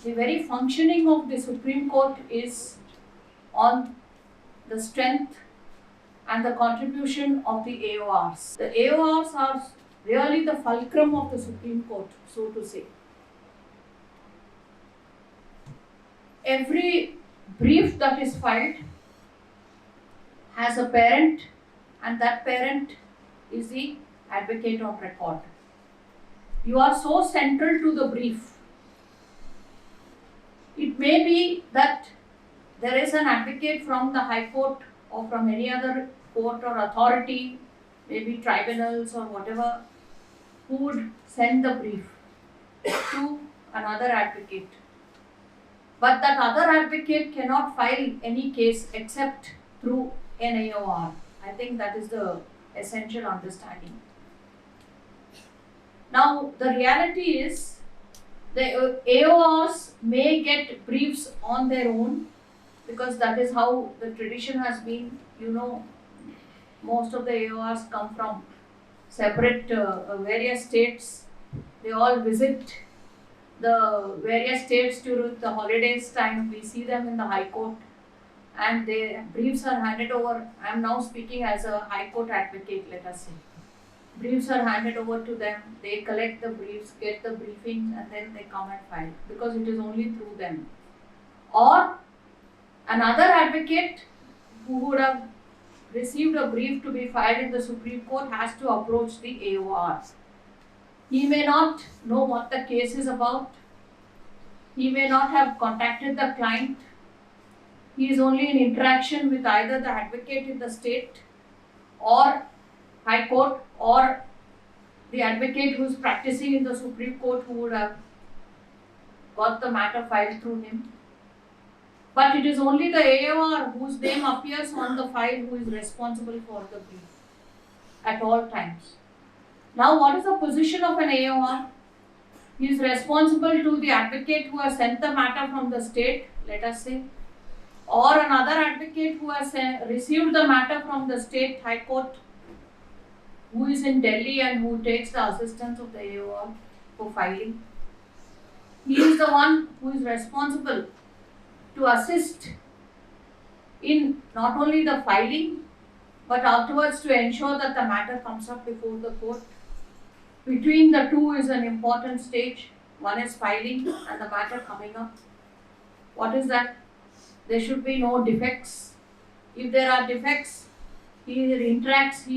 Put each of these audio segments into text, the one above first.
the very functioning of the Supreme Court is on the strength and the contribution of the AORs. The AORs are really the fulcrum of the Supreme Court, so to say. Every brief that is filed has a parent, and that parent is the advocate on record. You are so central to the brief. It may be that there is an advocate from the High Court or from any other court or authority, maybe tribunals or whatever, who would send the brief to another advocate. But that other advocate cannot file any case except through an AOR. I think that is the essential understanding. Now, the reality is the AORs may get briefs on their own, because that is how the tradition has been. Most of the AORs come from separate various states. They all visit the various states during the holidays time. We see them in the High Court, and their briefs are handed over. I am now speaking as a High Court advocate, let us say. Briefs are handed over to them. They collect the briefs, get the briefings, and then they come and file, because it is only through them. Or another advocate who would have received a brief to be filed in the Supreme Court has to approach the AOR. He may not know what the case is about. He may not have contacted the client. He is only in interaction with either the advocate in the state or High Court, or the advocate who is practicing in the Supreme Court, who would have got the matter filed through him. But it is only the AOR whose name appears on the file who is responsible for the brief at all times. Now, what is the position of an AOR? He is responsible to the advocate who has sent the matter from the state, let us say, or another advocate who has received the matter from the state High Court, who is in Delhi and who takes the assistance of the AOR for filing. He is the one who is responsible to assist in not only the filing, but afterwards to ensure that the matter comes up before the court. Between the two is an important stage. One is filing and the matter coming up. What is that? There should be no defects. If there are defects, he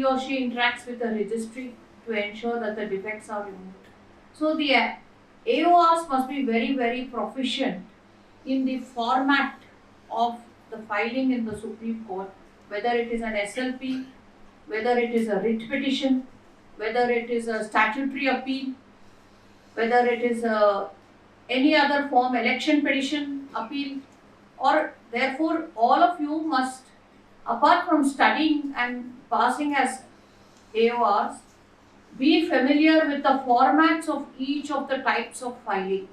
or she interacts with the registry to ensure that the defects are removed. So the AORs must be very, very proficient in the format of the filing in the Supreme Court, whether it is an SLP, whether it is a writ petition, whether it is a statutory appeal, whether it is any other form, election petition, appeal, or therefore all of you must, apart from studying and passing as AORs, be familiar with the formats of each of the types of filing.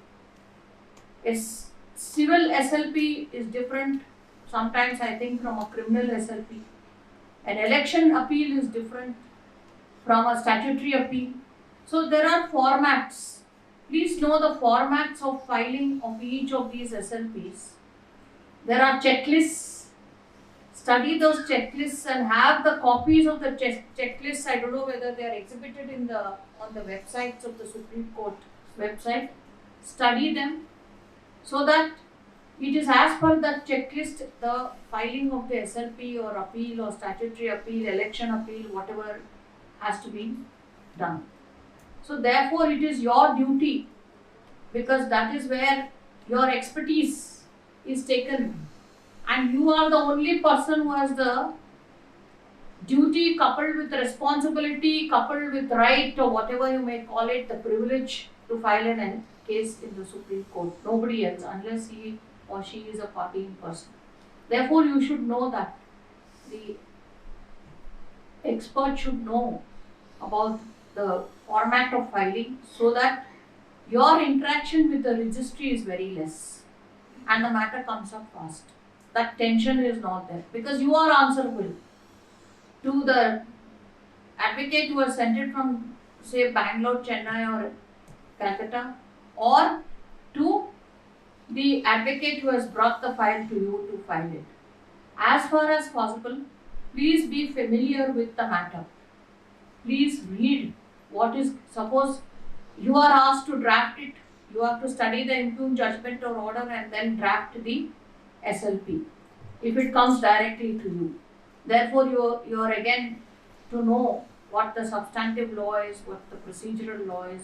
Civil SLP is different sometimes, I think, from a criminal SLP. An election appeal is different from a statutory appeal. So there are formats. Please know the formats of filing of each of these SLPs. There are checklists. Study those checklists and have the copies of the checklists. I don't know whether they are exhibited on the websites of the Supreme Court website. Study them so that it is as per that checklist the filing of the SLP or appeal or statutory appeal, election appeal, whatever has to be done. So therefore it is your duty, because that is where your expertise is taken, and you are the only person who has the duty coupled with responsibility, coupled with right, or whatever you may call it, the privilege to file a case in the Supreme Court. Nobody else, unless he or she is a party in person. Therefore, you should know that. The expert should know about the format of filing, so that your interaction with the registry is very less and the matter comes up fast. That tension is not there, because you are answerable to the advocate who has sent it from, say, Bangalore, Chennai or Calcutta, or to the advocate who has brought the file to you to file it. As far as possible, please be familiar with the matter. Please read what is, suppose you are asked to draft it, you have to study the impugned judgment or order and then draft the SLP if it comes directly to you. Therefore, you are again to know what the substantive law is, what the procedural law is,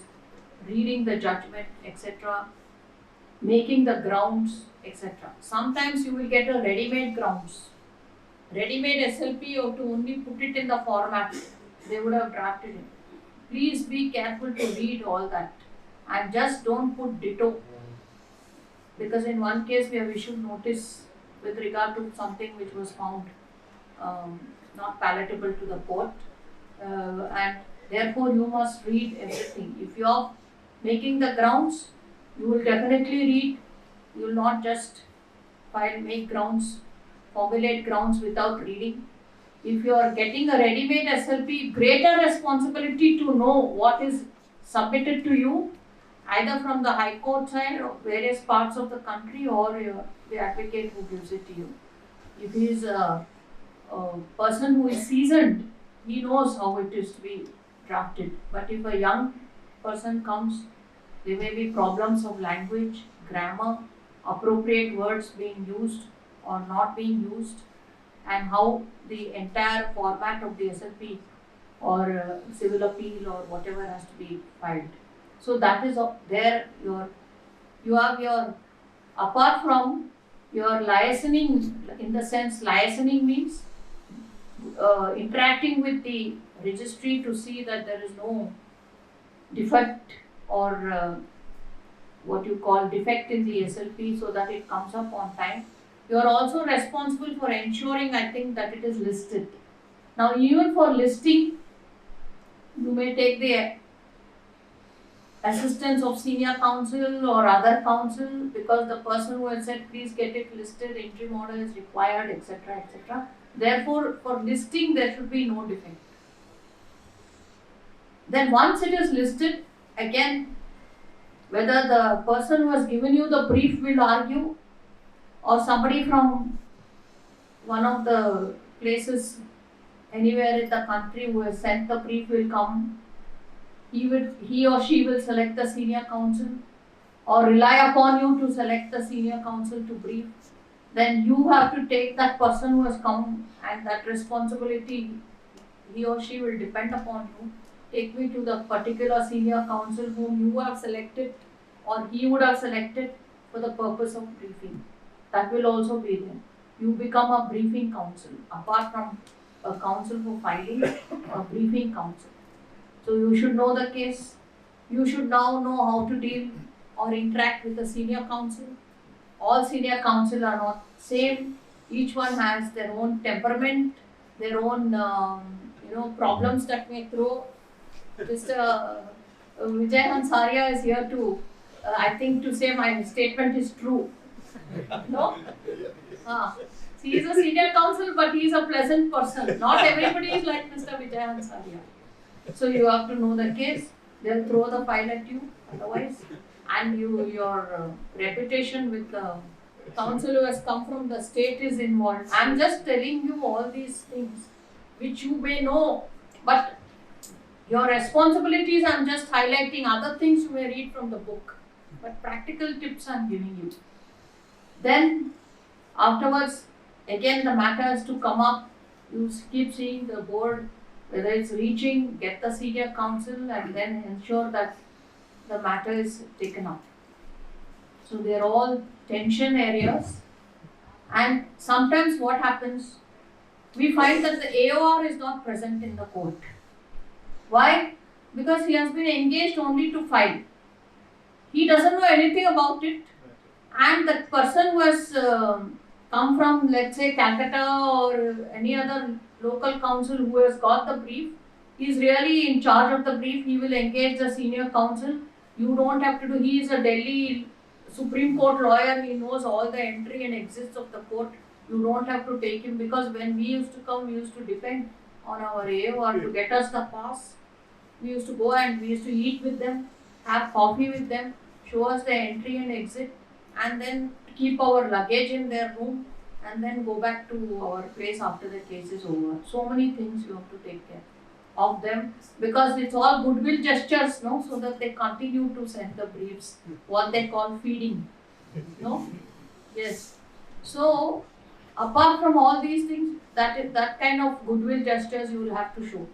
reading the judgment, etc., making the grounds, etc. Sometimes you will get a ready-made grounds. Ready-made SLP, you have to only put it in the format they would have drafted it. Please be careful to read all that and just don't put ditto, because in one case we have issued notice with regard to something which was found not palatable to the court, and therefore you must read everything. If you are making the grounds, you will definitely read. You will not just make grounds, formulate grounds without reading. If you are getting a ready-made SLP, greater responsibility to know what is submitted to you, either from the High Court side or various parts of the country, or the advocate who gives it to you. If he is a person who is seasoned, he knows how it is to be drafted. But if a young person comes, there may be problems of language, grammar, appropriate words being used or not being used, and how the entire format of the SLP or civil appeal or whatever has to be filed. So that is there you have your, apart from your liaising, in the sense liaising means interacting with the registry to see that there is no defect or what you call defect in the SLP, so that it comes up on time. You are also responsible for ensuring, I think, that it is listed. Now, even for listing, you may take the assistance of senior counsel or other counsel, because the person who has said please get it listed, interim order is required, etc., etc. Therefore, for listing there should be no defect. Then once it is listed, again, whether the person who has given you the brief will argue, or somebody from one of the places anywhere in the country who has sent the brief will come, he or she will select the senior counsel or rely upon you to select the senior counsel to brief. Then you have to take that person who has come, and that responsibility, he or she will depend upon you. Take me to the particular senior counsel whom you have selected or he would have selected for the purpose of briefing. That will also be there. You become a briefing counsel, apart from a counsel for filing, a briefing counsel. So you should know the case. You should now know how to deal or interact with the senior counsel. All senior counsel are not same. Each one has their own temperament, their own problems that may throw. Mr. Vijay Hansaria is here to, I think, to say my statement is true. No? He is a senior counsel, but he is a pleasant person. Not everybody is like Mr. Vijay Hansaria. So you have to know the case. They'll throw the file at you otherwise. And your reputation with the counsel who has come from the state is involved. I'm just telling you all these things which you may know, but your responsibilities I'm just highlighting. Other things you may read from the book, but practical tips I'm giving you. Then afterwards, again the matter has to come up. You keep seeing the board, whether it's reaching, get the senior counsel, and then ensure that the matter is taken up. So they are all tension areas. And sometimes what happens, we find that the AOR is not present in the court. Why? Because he has been engaged only to file. He doesn't know anything about it. And that person who has come from, let's say, Calcutta or any other local counsel who has got the brief, he is really in charge of the brief. He will engage the senior counsel. You don't have to do, he is a Delhi Supreme Court lawyer. He knows all the entry and exits of the court. You don't have to take him, because when we used to come, we used to depend on our AOR to get us the pass. We used to go and we used to eat with them, have coffee with them, show us the entry and exit, and then keep our luggage in their room, and then go back to our place after the case is over. So many things you have to take care of them, because it's all goodwill gestures, no, so that they continue to send the briefs, what they call feeding, no. Yes. So apart from all these things, that kind of goodwill gestures you will have to show.